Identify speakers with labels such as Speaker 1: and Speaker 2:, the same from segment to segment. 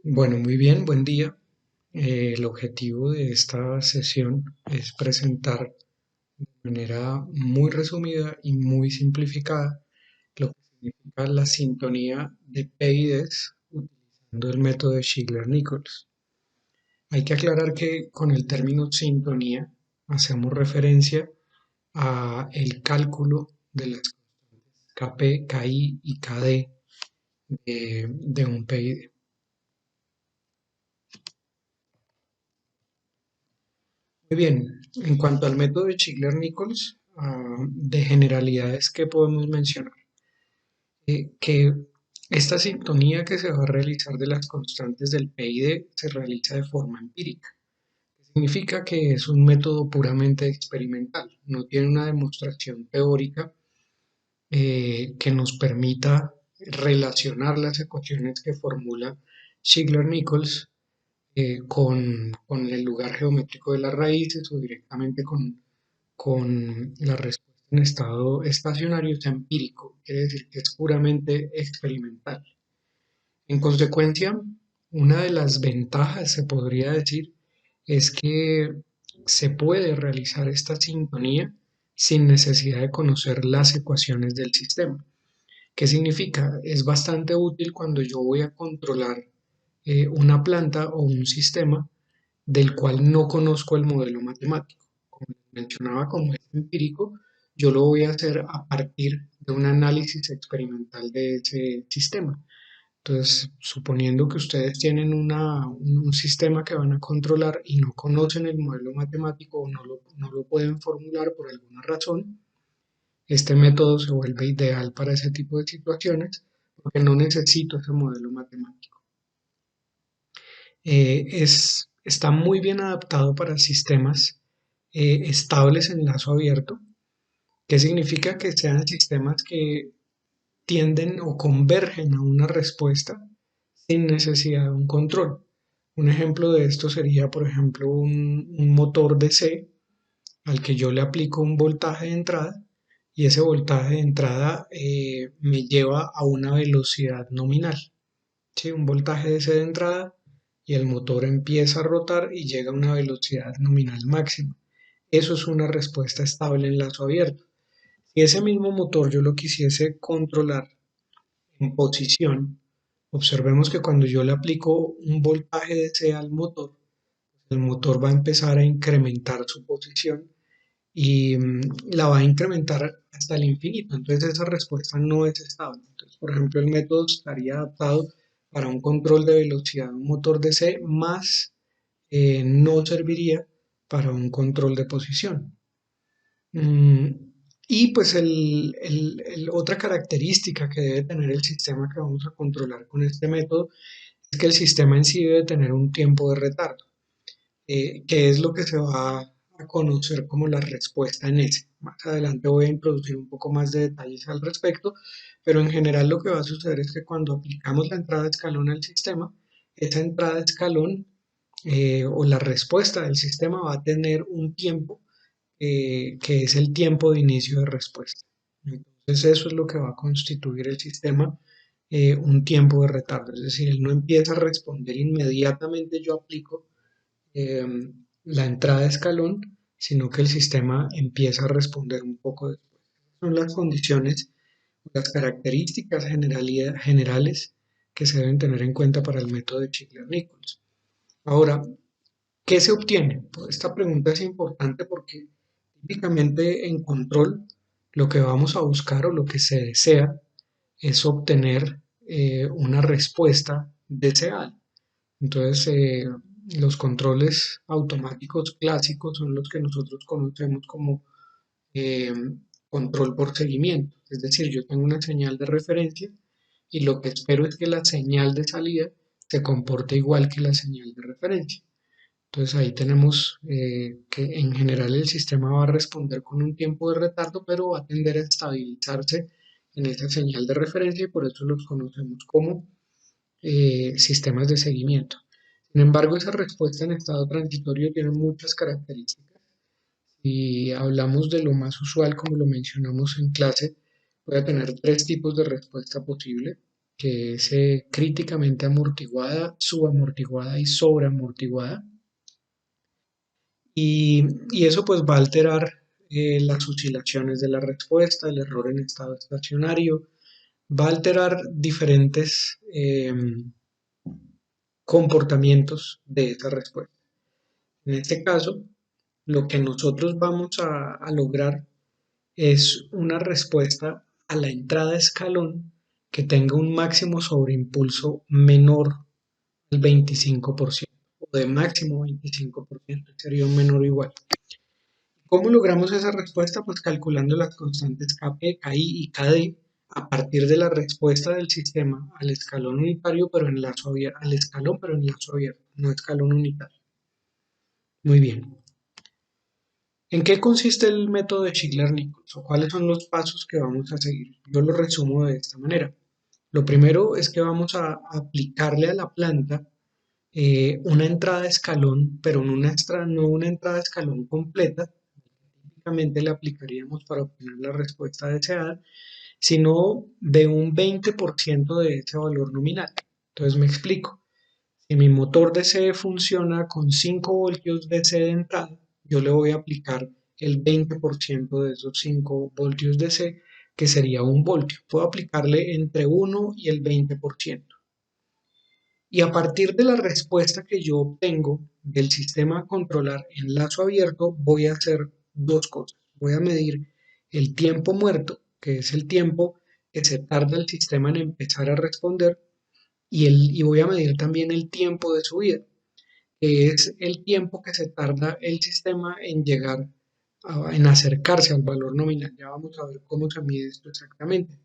Speaker 1: Bueno, muy bien, buen día. El objetivo de esta sesión es presentar de manera muy resumida y muy simplificada lo que significa la sintonía de PIDs utilizando el método de Shigler-Nichols. Hay que aclarar que con el término sintonía hacemos referencia a el cálculo de las Kp, Ki y Kd de un PID. Muy bien, en cuanto al método de Shigler-Nichols, de generalidades que podemos mencionar, que esta sintonía que se va a realizar de las constantes del PID se realiza de forma empírica. Significa que es un método puramente experimental, no tiene una demostración teórica que nos permita relacionar las ecuaciones que formula Shigler-Nichols con el lugar geométrico de las raíces o directamente con la respuesta en estado estacionario es empírico, quiere decir que es puramente experimental. En consecuencia, una de las ventajas, se podría decir, es que se puede realizar esta sintonía sin necesidad de conocer las ecuaciones del sistema. ¿Qué significa? Es bastante útil cuando yo voy a controlar una planta o un sistema del cual no conozco el modelo matemático. Como mencionaba, como es empírico, yo lo voy a hacer a partir de un análisis experimental de ese sistema. Entonces, suponiendo que ustedes tienen un sistema que van a controlar y no conocen el modelo matemático o no lo pueden formular por alguna razón, este método se vuelve ideal para ese tipo de situaciones porque no necesito ese modelo matemático. Está muy bien adaptado para sistemas estables en lazo abierto, que significa que sean sistemas que tienden o convergen a una respuesta sin necesidad de un control. Un ejemplo de esto sería, por ejemplo, un motor DC al que yo le aplico un voltaje de entrada y ese voltaje de entrada me lleva a una velocidad nominal. ¿Sí? Un voltaje DC de entrada y el motor empieza a rotar y llega a una velocidad nominal máxima. Eso es una respuesta estable en lazo abierto. Si ese mismo motor yo lo quisiese controlar en posición, observemos que cuando yo le aplico un voltaje DC al motor, el motor va a empezar a incrementar su posición y la va a incrementar hasta el infinito. Entonces esa respuesta no es estable. Entonces, por ejemplo, el método estaría adaptado para un control de velocidad de un motor DC, más no serviría para un control de posición. Mm, y pues otra característica que debe tener el sistema que vamos a controlar con este método es que el sistema en sí debe tener un tiempo de retardo, que es lo que se va a conocer como la respuesta en S. Más adelante voy a introducir un poco más de detalles al respecto, pero en general lo que va a suceder es que cuando aplicamos la entrada de escalón al sistema, esa entrada de escalón o la respuesta del sistema va a tener un tiempo que es el tiempo de inicio de respuesta. Entonces eso es lo que va a constituir el sistema, un tiempo de retardo, es decir, él no empieza a responder inmediatamente, yo aplico eh, la entrada de escalón, sino que el sistema empieza a responder un poco después. Son las condiciones, las características generales que se deben tener en cuenta para el método de Shigler-Nichols. Ahora, ¿qué se obtiene? Pues esta pregunta es importante porque típicamente en control lo que vamos a buscar o lo que se desea es obtener una respuesta deseada. Entonces, los controles automáticos clásicos son los que nosotros conocemos como eh, control por seguimiento. Es decir, yo tengo una señal de referencia y lo que espero es que la señal de salida se comporte igual que la señal de referencia. Entonces ahí tenemos que en general el sistema va a responder con un tiempo de retardo, pero va a tender a estabilizarse en esa señal de referencia y por eso los conocemos como sistemas de seguimiento. Sin embargo, esa respuesta en estado transitorio tiene muchas características. Si hablamos de lo más usual, como lo mencionamos en clase, voy a tener tres tipos de respuesta posible. que es críticamente amortiguada, subamortiguada y sobreamortiguada. Y eso pues va a alterar las oscilaciones de la respuesta, el error en estado estacionario, va a alterar diferentes comportamientos de esa respuesta. En este caso, lo que nosotros vamos a lograr es una respuesta a la entrada de escalón que tenga un máximo sobreimpulso menor al 25% o de máximo 25%, sería un menor o igual. ¿Cómo logramos esa respuesta? Pues calculando las constantes Kp, Ki y Kd a partir de la respuesta del sistema al escalón unitario, pero en lazo abierto, al escalón, pero en lazo abierto, no escalón unitario. Muy bien. ¿En qué consiste el método de Shigler-Nichols o cuáles son los pasos que vamos a seguir? Yo lo resumo de esta manera. Lo primero es que vamos a aplicarle a la planta una entrada de escalón, pero no una entrada de escalón completa, típicamente le aplicaríamos para obtener la respuesta deseada, sino de un 20% de ese valor nominal. Entonces me explico. Si mi motor DC funciona con 5 voltios DC de entrada, yo le voy a aplicar el 20% de esos 5 voltios DC, que sería un voltio. Puedo aplicarle entre 1 y el 20%. Y a partir de la respuesta que yo obtengo del sistema a controlar en lazo abierto, voy a hacer dos cosas. Voy a medir el tiempo muerto, que es el tiempo que se tarda el sistema en empezar a responder, y voy a medir también el tiempo de subida, que es el tiempo que se tarda el sistema en llegar, en acercarse al valor nominal. Ya vamos a ver cómo se mide esto exactamente.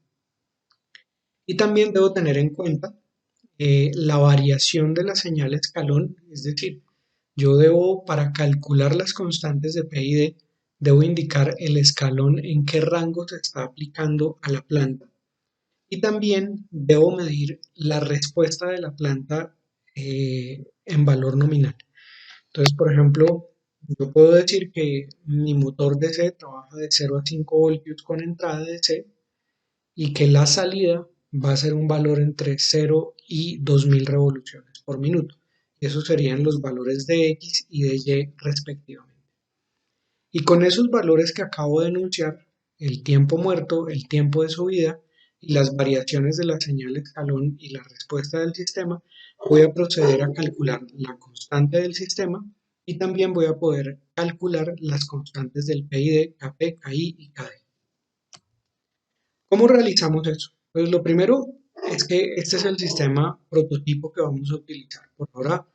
Speaker 1: Y también debo tener en cuenta la variación de la señal escalón, es decir, yo debo, para calcular las constantes de P y D, debo indicar el escalón en qué rango se está aplicando a la planta. Y también debo medir la respuesta de la planta en valor nominal. Entonces, por ejemplo, yo puedo decir que mi motor DC trabaja de 0 a 5 voltios con entrada DC y que la salida va a ser un valor entre 0 y 2000 revoluciones por minuto. Y esos serían los valores de X y de Y respectivamente. Y con esos valores que acabo de enunciar, el tiempo muerto, el tiempo de subida y las variaciones de la señal escalón y la respuesta del sistema, voy a proceder a calcular la constante del sistema y también voy a poder calcular las constantes del PID, Kp, Ki y Kd. ¿Cómo realizamos eso? Pues lo primero es que este es el sistema prototipo que vamos a utilizar. Por ahora,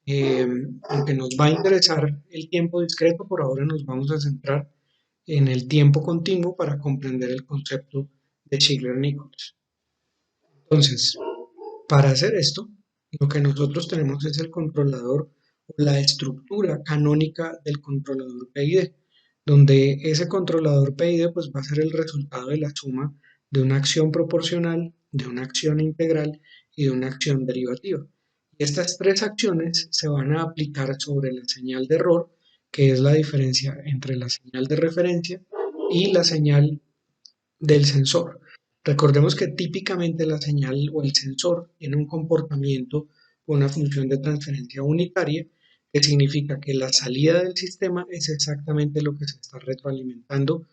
Speaker 1: eh, aunque nos va a interesar el tiempo discreto, por ahora nos vamos a centrar en el tiempo continuo para comprender el concepto de Shigler-Nichols. Entonces, para hacer esto, lo que nosotros tenemos es el controlador o la estructura canónica del controlador PID, donde ese controlador PID pues, va a ser el resultado de la suma de una acción proporcional, de una acción integral y de una acción derivativa. Y estas tres acciones se van a aplicar sobre la señal de error, que es la diferencia entre la señal de referencia y la señal del sensor. Recordemos que típicamente la señal o el sensor tiene un comportamiento o una función de transferencia unitaria, que significa que la salida del sistema es exactamente lo que se está retroalimentando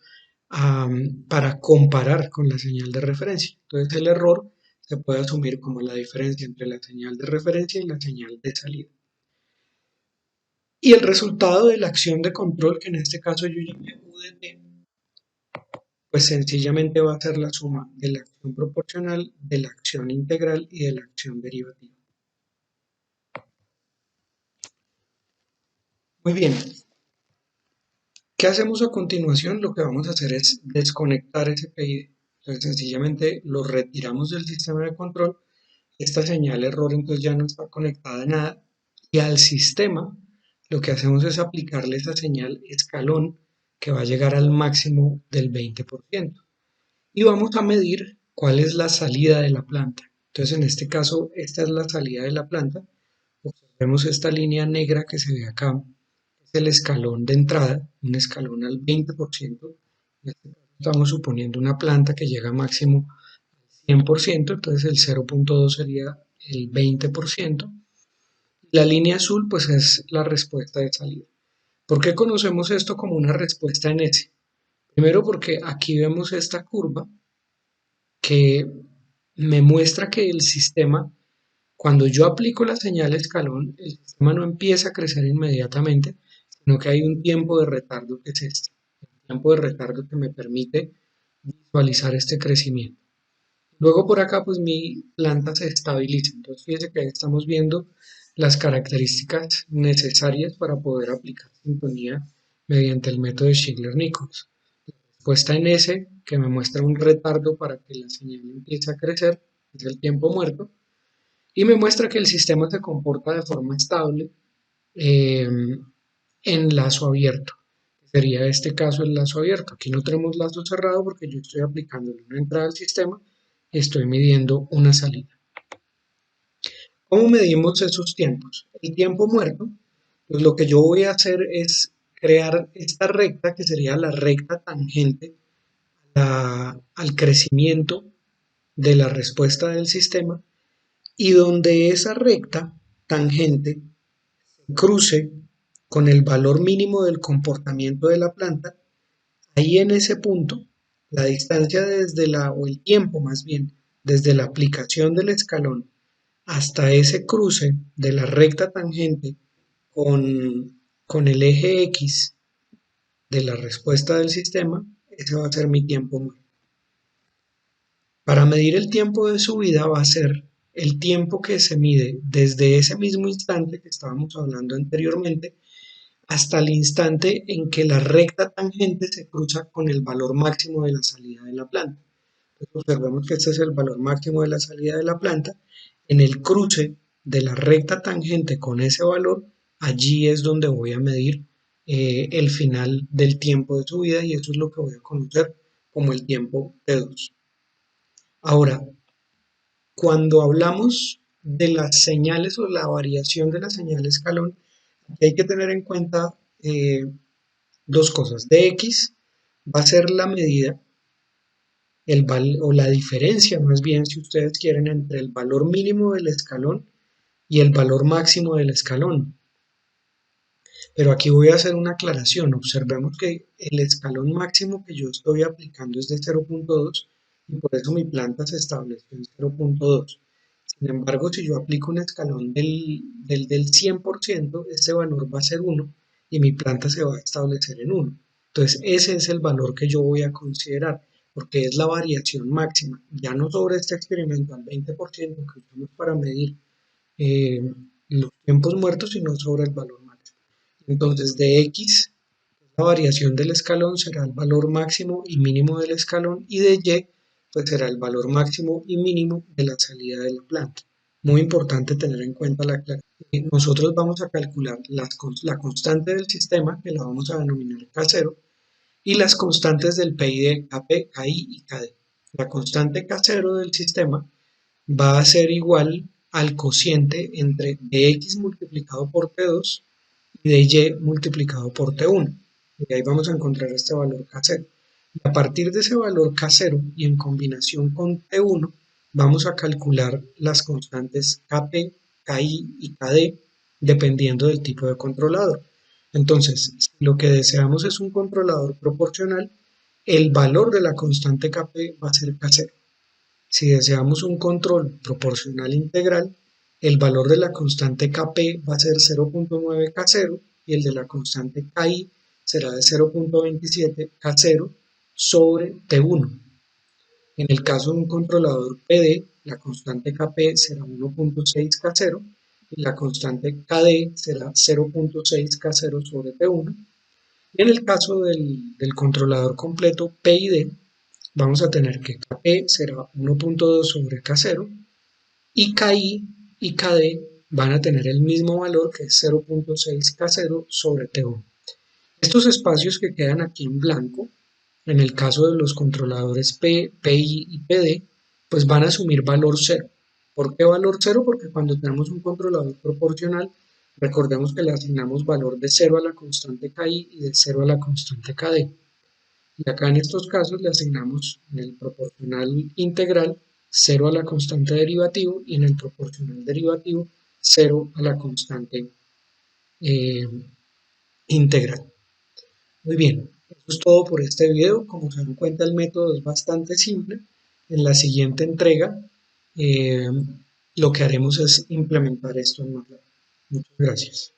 Speaker 1: para comparar con la señal de referencia. Entonces el error se puede asumir como la diferencia entre la señal de referencia y la señal de salida. Y el resultado de la acción de control, que en este caso yo llamé UDT, pues sencillamente va a ser la suma de la acción proporcional, de la acción integral y de la acción derivativa. Muy bien, ¿qué hacemos a continuación? Lo que vamos a hacer es desconectar ese PID. Entonces sencillamente lo retiramos del sistema de control. Esta señal error entonces ya no está conectada a nada. Y al sistema lo que hacemos es aplicarle esa señal escalón que va a llegar al máximo del 20%. Y vamos a medir cuál es la salida de la planta. Entonces, en este caso, esta es la salida de la planta. Observemos esta línea negra que se ve acá. Es el escalón de entrada, un escalón al 20%. En este caso, estamos suponiendo una planta que llega máximo al 100%, entonces el 0.2 sería el 20%. La línea azul pues es la respuesta de salida. ¿Por qué conocemos esto como una respuesta en S? Primero porque aquí vemos esta curva que me muestra que el sistema, cuando yo aplico la señal escalón, el sistema no empieza a crecer inmediatamente, sino que hay un tiempo de retardo que es este, el tiempo de retardo que me permite visualizar este crecimiento. Luego por acá pues mi planta se estabiliza, entonces fíjense que ahí estamos viendo las características necesarias para poder aplicar sintonía mediante el método de Shigler-Nichols. Puesta en S, que me muestra un retardo para que la señal empiece a crecer, es el tiempo muerto, y me muestra que el sistema se comporta de forma estable eh, en lazo abierto. Sería este caso el lazo abierto. Aquí no tenemos lazo cerrado porque yo estoy aplicando una entrada al sistema y estoy midiendo una salida. ¿Cómo medimos esos tiempos? El tiempo muerto, pues lo que yo voy a hacer es crear esta recta que sería la recta tangente al crecimiento de la respuesta del sistema y donde esa recta tangente cruce con el valor mínimo del comportamiento de la planta, ahí en ese punto, la distancia desde o el tiempo más bien, desde la aplicación del escalón hasta ese cruce de la recta tangente con el eje X de la respuesta del sistema, ese va a ser mi tiempo muerto. Para medir el tiempo de subida va a ser el tiempo que se mide desde ese mismo instante que estábamos hablando anteriormente hasta el instante en que la recta tangente se cruza con el valor máximo de la salida de la planta. Entonces observemos que este es el valor máximo de la salida de la planta. En el cruce de la recta tangente con ese valor, allí es donde voy a medir el final del tiempo de subida y eso es lo que voy a conocer como el tiempo T2. Ahora, cuando hablamos de las señales o la variación de la señal escalón, hay que tener en cuenta dos cosas. Dx va a ser la medida o la diferencia, más bien, si ustedes quieren, entre el valor mínimo del escalón y el valor máximo del escalón. Pero aquí voy a hacer una aclaración. Observemos que el escalón máximo que yo estoy aplicando es de 0.2 y por eso mi planta se estableció en 0.2. Sin embargo, si yo aplico un escalón del 100%, este valor va a ser 1 y mi planta se va a establecer en 1. Entonces, ese es el valor que yo voy a considerar, porque es la variación máxima, ya no sobre este experimento al 20% que usamos para medir eh, los tiempos muertos, sino sobre el valor máximo. Entonces, de X, la variación del escalón será el valor máximo y mínimo del escalón y de Y, pues será el valor máximo y mínimo de la salida de la planta. Muy importante tener en cuenta la claridad. Nosotros vamos a calcular la constante del sistema, que la vamos a denominar K0, y las constantes del PID, KP, KI y KD. La constante K0 del sistema va a ser igual al cociente entre dx multiplicado por T2 y de y multiplicado por T1. Y ahí vamos a encontrar este valor K0. Y a partir de ese valor K0 y en combinación con T1, vamos a calcular las constantes Kp, Ki y Kd dependiendo del tipo de controlador. Entonces, si lo que deseamos es un controlador proporcional, el valor de la constante Kp va a ser K0. Si deseamos un control proporcional integral, el valor de la constante Kp va a ser 0.9 K0 y el de la constante Ki será de 0.27 K0 sobre T1. En el caso de un controlador PD, la constante Kp será 1.6 K0 y la constante Kd será 0.6 K0 sobre T1. Y en el caso del controlador completo PID, vamos a tener que Kp será 1.2 sobre K0 y Ki y Kd van a tener el mismo valor que es 0.6 K0 sobre T1. Estos espacios que quedan aquí en blanco, en el caso de los controladores P, PI y PD, pues van a asumir valor cero. ¿Por qué valor cero? Porque cuando tenemos un controlador proporcional, recordemos que le asignamos valor de 0 a la constante Ki y de 0 a la constante Kd. Y acá en estos casos le asignamos en el proporcional integral 0 a la constante derivativo y en el proporcional derivativo 0 a la constante eh, integral. Muy bien, eso es todo por este video. Como se dan cuenta, el método es bastante simple. En la siguiente entrega, eh, lo que haremos es implementar esto en MATLAB. Muchas gracias.